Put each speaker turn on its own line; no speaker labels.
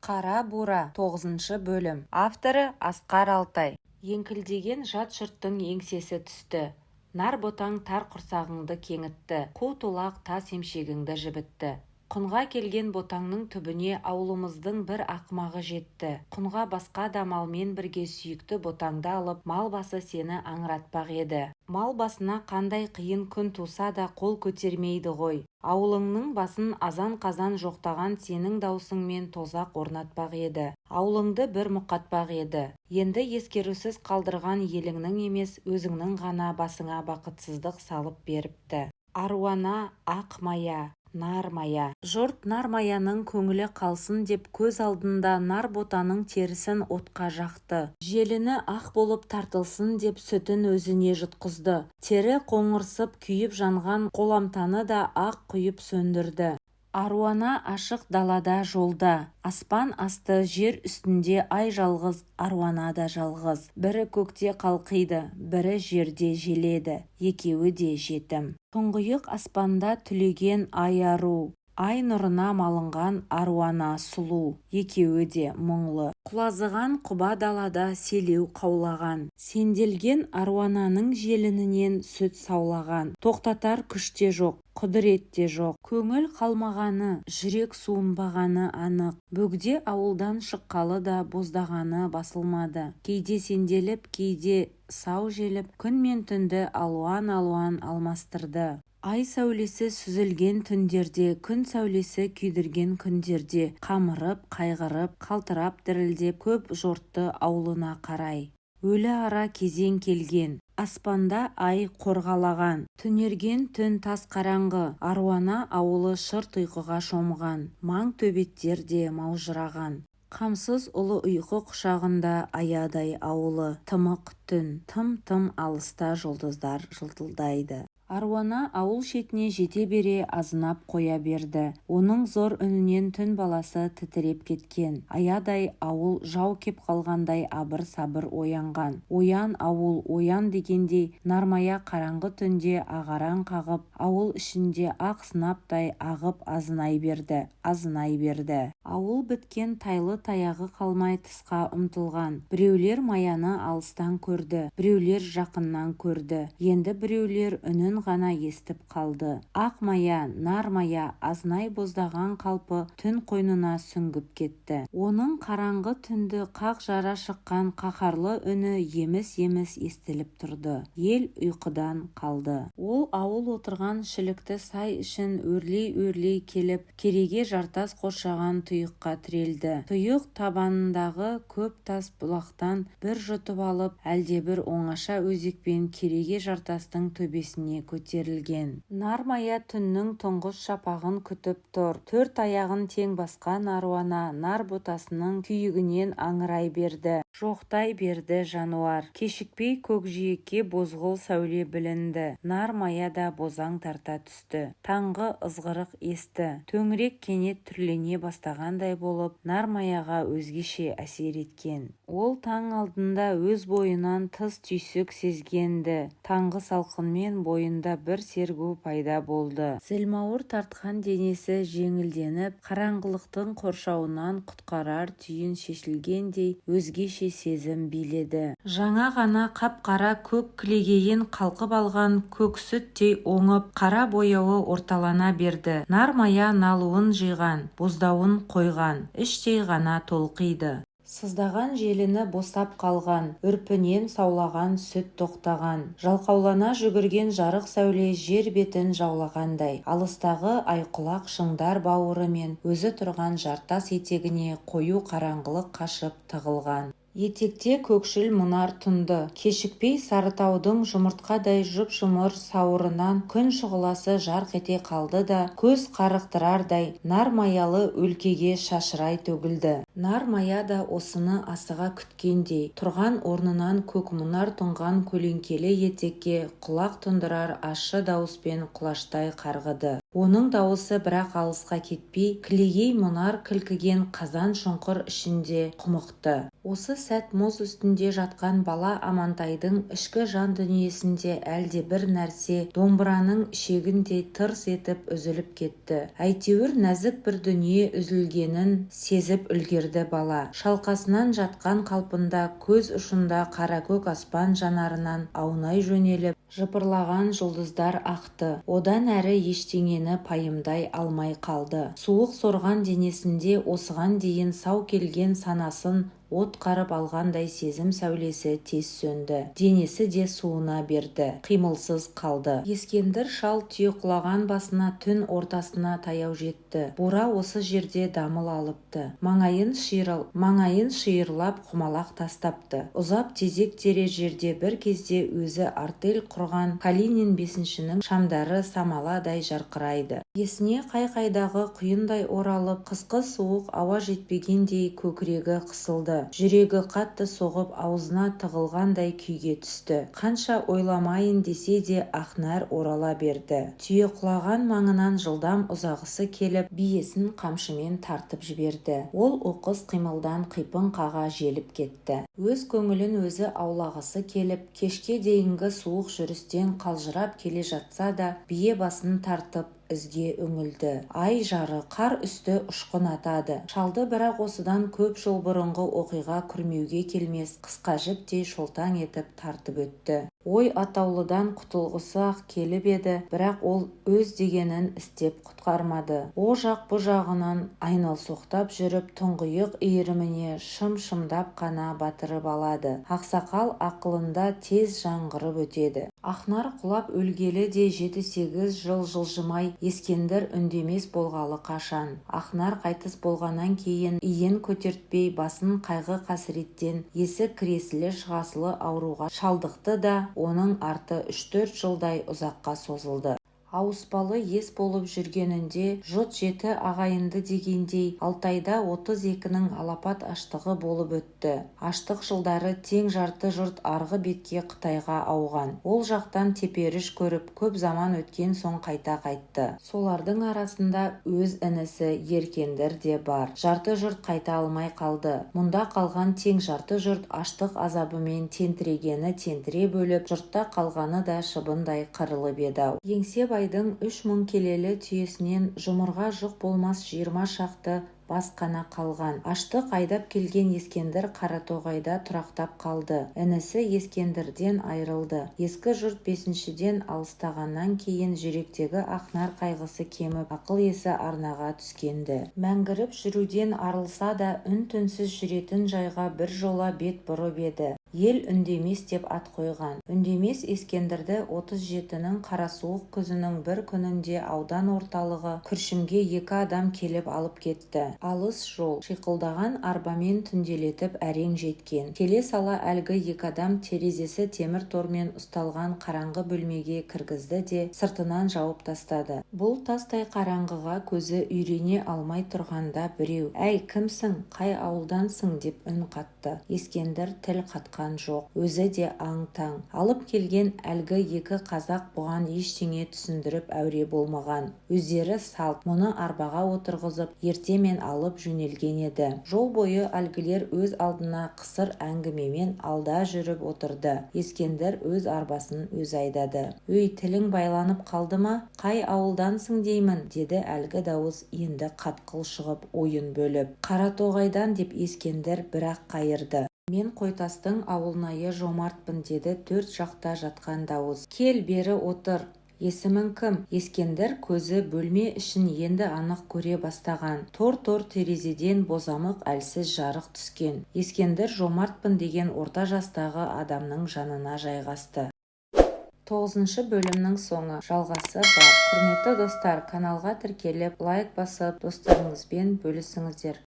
Қара бура 9 бөлім. Авторы Асқар Алтай. Еңкілдеген жат жұрттың еңсесі түсті. Нар ботаң тар құрсағыңды кеңітті. Қу тулақ тас емшегіңді жібітті. Құнға келген ботаңның түбіне аулымыздың бір ақымағы жетті. Құнға басқа да малмен бірге сүйікті ботаңды алып, мал басы сені аңыратпақ еді. Мал басына қандай қиын күн туса да қол көтермейді ғой. Аулыңның басын азан-қазан жоқтаған сенің даусыңмен тозақ орнатпақ еді. Аулыңды бір мұқатпақ еді. Енді ескерусіз қалдырған еліңнің емес, өзіңнің ғана басыңа бақытсыздық салып беріпті. Аруана ақ мая, нар мая. Жұрт нар маяның көңілі қалсын деп көз алдында нар ботаның терісін отқа жақты. Желіні ақ болып тартылсын деп сүтін өзіне жұтқызды. Тері қоңырсып күйіп жанған қоламтаны да ақ құйып сөндірді. Аруана ашық далада жолда. Аспан асты жер үстінде ай жалғыз, аруана да жалғыз. Бірі көкте қалқиды, бірі жерде желеді. Екеуі де жетім. Тұңғиық аспанда түлеген ай ару. Ай нұрына малынған аруана сұлу. Екеуі де мұңлы. Құлазыған құба далада селеу қаулаған. Сенделген аруананың желінінен сүт саулаған. Тоқтатар күште жоқ, құдірет те жоқ. Көңіл қалмағаны, жүрек суынбағаны анық. Бөгде ауылдан шыққалы да боздағаны басылмады. Кейде сенделіп, кейде сау желіп, күн мен түнді алуан-алуан алмастырды. Ай сәулесі сүзілген түндерде, күн сәулесі күйдірген күндерде, қамырып, қайғырып, қалтырап дірілдеп көп жортты аулына қарай. Өлі ара кезең келген. Аспанда ай қорғалаған. Түнерген түн тас қараңғы. Аруана ауылы шырт ұйқыға шомған. Маң төбеттер де маужыраған. Қамсыз ұлы ұйқы құшағында аядай ауылы. Тымық түн, тым-тым алыста жұлдыздар жылтылдайды. Аруана ауыл шетіне жете бере азынап қоя берді. Оның зор үнінен түн баласы тітіреп кеткен. Аядай ауыл жау кеп қалғандай абыр-сабыр оянған. Оян ауыл, оян дегендей нармая қараңғы түнде ағараң қағып, ауыл ішінде ақ сынаптай ағып азынай берді. Ауыл біткен тайлы таяғы қалмай тысқа ұмтылған. Біреулер маяны алыстан көрді, біреулер жақыннан көрді. Енді біреулер үнін ғана естіп қалды. Ақ мая, нар мая азынай боздаған қалпы түн қойнына сүңгіп кетті. Оның қараңғы түнді қақ жара шыққан қаһарлы үні еміс-еміс естіліп тұрды. Ел ұйқыдан қалды. Ол ауыл отырған шілікті сай ішін өрлей-өрлей келіп, кереге жартас қоршаған тұйыққа тірелді. Тұйық табанындағы көп тас бұлақтан бір жұтып алып, әлдебір оңаша өзекпен кереге жартастың төбесіне көтерілген. Нар мая түннің тұңғыш шапағын күтіп тұр. Төрт аяғын тең басқан аруана нар ботасының күйігінен аңырай берді. Жоқтай берді жануар. Кешікпей көкжиекке бозғыл сәуле білінді. Нар мая да бозаң тарта түсті. Таңғы ызғырық есті. Төңірек кенет түрлене бастағандай болып, нар маяға өзгеше әсер еткен. Ол таң алдында өз бойынан тыс түйсік сезгенді. Таңғы салқынмен бойында бір сергу пайда болды. Зілмауыр тартқан денесі жеңілденіп, қараңғылықтың қоршауынан құтқарар түйін шешілгендей өзгеше сезім биледі. Жаңа ғана қап-қара көк кілегейін қалқып алған көк сүттей оңып, қара бояуы орталана берді. Нар мая налуын жиған, боздауын қойған, іштей ғана толқиды. Сыздаған желіні босап қалған, үрпінен саулаған сүт тоқтаған. Жалқаулана жүгірген жарық сәуле жер бетін жаулағандай. Алыстағы айқұлақ шыңдар бауыры мен өзі тұрған жартас етегіне қою қараңғылық қашып тығылған. Етекте көкшіл мұнар тұнды. Кешікпей Сарытаудың жұмыртқадай жұп-жұмыр сауырынан күн шұғыласы жарқ ете қалды да көз қарықтырардай нар маялы өлкеге шашырай төгілді. Нар мая да осыны асыға күткендей тұрған орнынан көк мұнар тұнған көлеңкелі етекке құлақ тұндырар ащы дауыспен құлаштай қарғыды. Оның дауысы бірақ алысқа кетпей, кілегей мұнар кілкіген қазан шұңқыр ішінде құмықты. Осы сәт мұз үстінде жатқан бала Амантайдың ішкі жан дүниесінде әлде бір нәрсе домбыраның ішегіндей тырс етіп үзіліп кетті. Әйтеуір нәзік бір дүние үзілгенін сезіп үлгерді бала. Шалқасынан жатқан қалпында көз ұшында қаракөк аспан жанарынан аунай жөнеліп жыпырлаған жұлдыздар ақты. Одан әрі ештеңені пайымдай алмай қалды. Суық сорған денесінде осыған дейін сау келген санасын от қарып алғандай сезім сәулесі тез сөнді. Денесі де суына берді. Қимылсыз қалды. Ескендір шал түйеқұлаған басына түн ортасына таяу жетті. Бура осы жерде дамыл алыпты. Маңайын шиырлап құмалақ тастапты. Ұзап тезек тере жерде бір кезде өзі артель құрған Калинин бесіншінің шамдары самаладай жарқырайды. Есіне қай-қайдағы құйындай оралып, қысқы суық ауа жетпегендей көкірегі қысылды. Жүрегі қатты соғып, аузына тығылғандай күйге түсті. Қанша ойламайын десе де Ақнар орала берді. Түйеқұлаған маңынан жылдам ұзағысы келіп, биесін қамшымен тартып жіберді. Ол оқыс қимылдан қипың қаға желіп кетті. Өз көңілін өзі аулағысы келіп, кешке дейінгі суық жүрістен қалжырап келе жатса да, бие басын тартып ізге үңілді. Ай жары қар үсті ұшқын атады. Шалды бірақ осыдан көп жыл бұрынғы оқиға күрмеуге келмес қысқа жіптей шолтаң етіп тартып өтті. Ой атаулыдан құтылғысы ақ келіп еді, бірақ ол өз дегенін істеп құтқармады. О жақ бұ жағынан айналсоқтап жүріп, тұңғиық иіріміне шым-шымдап қана батырып алады. Ақсақал ақылында тез жаңғырып өтеді. Ақнар құлап өлгелі де 7-8 жыл жылжымай, Ескендір үндемес болғалы қашан. Ақнар қайтыс болғаннан кейін иен көтертпей, басын қайғы қасіреттен есі кіресілі шығасылы ауруға шалдықты да, оның арты 3-4 жылдай ұзаққа созылды. Ауыспалы ес болып жүргенінде жұт жеті ағайынды дегендей Алтайда 32-ның алапат аштығы болып өтті. Аштық жылдары тең жарты жұрт арғы бетке Қытайға ауған. Ол жақтан теперіш көріп, көп заман өткен соң қайта қайтты. Солардың арасында өз інісі Еркендір де бар. Жарты жұрт қайта алмай қалды. Мұнда қалған тең жарты жұрт аштық азабымен тентірегені тентіре бөліп, жұртта қалғаны да шыбындай қырылып еді. Еңсебай Байдың 3000 келелі түйесінен жұмырға жұқ болмас 20 шақты бас қана қалған. Аштық айдап келген Ескендір Қаратоғайда тұрақтап қалды. Інісі Ескендірден айрылды. Ескі жұрт 5-ден алыстағаннан кейін жүректегі Ақнар қайғысы кеміп, ақыл есі арнаға түскенді. Мәңгіріп жүруден арылса да, үн-түнсіз жүретін жайға бір жола бет бұрып еді. Ел үндемес деп ат қойған. Үндемес Ескендірді 37-ның қарасуық күзінің бір күнінде аудан орталығы Күршімге 2 адам келіп алып кетті. Алыс жол, шиқылдаған арбамен түнделетіп әрең жеткен. Келе сала әлгі 2 адам терезесі темір тормен ұсталған қараңғы бөлмеге кіргізді де сыртынан жауып тастады. Бұл тастай қараңғыға көзі үйрене алмай тұрғанда біреу: «Әй, кімсің? Қай ауылдансың?» деп үн қатты. Ескендір тіл қатқан жоқ. Өзі де аң-таң. Алып келген әлгі 2 қазақ бұған ештеңе түсіндіріп әуре болмаған. Өздері салт, мұны арбаға отырғызып, ертемен алып жөнелген еді. Жол бойы әлгілер өз алдына қысыр әңгімемен алда жүріп отырды. Ескендір өз арбасын өз айдады. «Өй, тілің байланып қалды ма? Қай ауылдансың деймін?» деді әлгі дауыс енді қатқыл шығып ойын бөліп. «Қаратоғайдан» деп Ескендір бірақ қайырды. «Мен Қойтастың ауылнайы Жомартпын» деді төрт жақта жатқан дауыс. «Кел бері отыр. Есімің кім?» Ескендір көзі бөлме ішін енді анық көре бастаған. Тор-тор терезеден бозамық әлсіз жарық түскен. Ескендір Жомартпын деген орта жастағы адамның жанына жайғасты. 9 бөлімнің соңы жалғасы бар. Құрметті достар, каналға тіркеліп, лайк басып, достарыңызбен бөлісіңіздер.